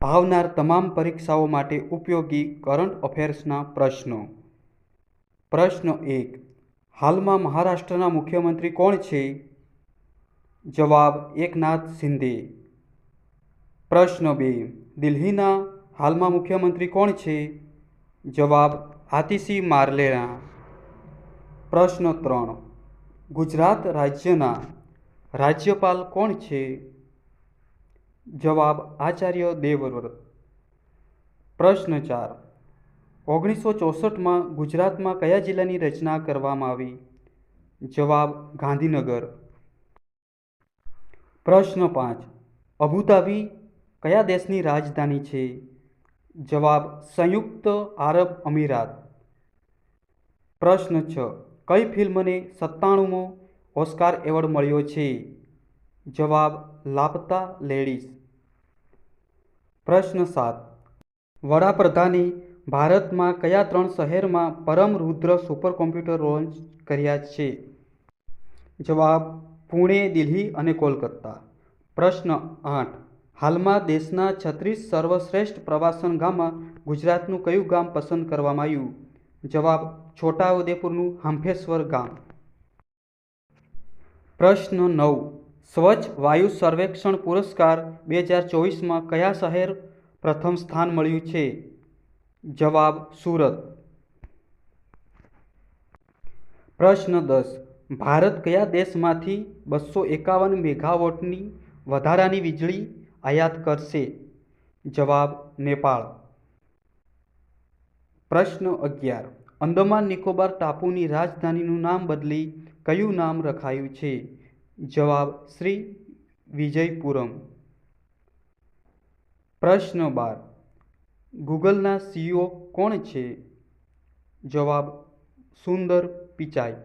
આવનાર તમામ પરીક્ષાઓ માટે ઉપયોગી કરંટ અફેર્સના પ્રશ્નો. પ્રશ્ન 1. હાલમાં મહારાષ્ટ્રના મુખ્યમંત્રી કોણ છે? જવાબ: એકનાથ શિંદે. પ્રશ્ન 2. દિલ્હીના હાલમાં મુખ્યમંત્રી કોણ છે? જવાબ: આતિશી માર્લેના. પ્રશ્ન 3. ગુજરાત રાજ્યના રાજ્યપાલ કોણ છે? જવાબ: આચાર્ય દેવવ્રત. પ્રશ્ન 4. 1964માં ગુજરાતમાં કયા જિલ્લાની રચના કરવામાં આવી? જવાબ: ગાંધીનગર. પ્રશ્ન 5. અબુધાબી કયા દેશની રાજધાની છે? જવાબ: સંયુક્ત આરબ અમીરાત. પ્રશ્ન 6. કઈ ફિલ્મને 97મો ઓસ્કાર એવોર્ડ મળ્યો છે? જવાબ: લાપતા લેડીઝ. પ્રશ્ન 7. વડાપ્રધાને ભારતમાં કયા 3 શહેરમાં પરમ રુદ્ર સુપરકોમ્પ્યુટર લોન્ચ કર્યા છે? જવાબ: પુણે, દિલ્હી અને કોલકાતા. પ્રશ્ન 8. હાલમાં દેશના 36 સર્વશ્રેષ્ઠ પ્રવાસન ગામમાં ગુજરાતનું કયું ગામ પસંદ કરવામાં આવ્યું? જવાબ: છોટાઉદેપુરનું હાંફેશ્વર ગામ. પ્રશ્ન 9. સ્વચ્છ વાયુ સર્વેક્ષણ પુરસ્કાર 2024માં કયા શહેર પ્રથમ સ્થાન મળ્યું છે? જવાબ: સુરત. પ્રશ્ન 10. ભારત કયા દેશમાંથી 251 મેગાવોટની વધારાની વીજળી આયાત કરશે? જવાબ: નેપાળ. પ્રશ્ન 11. અંદમાન નિકોબાર ટાપુની રાજધાનીનું નામ બદલી કયું નામ રખાયું છે? જવાબ: શ્રી વિજયપુરમ. પ્રશ્ન 12. ગૂગલના સીઈઓ કોણ છે? જવાબ: સુંદર પિચાઈ.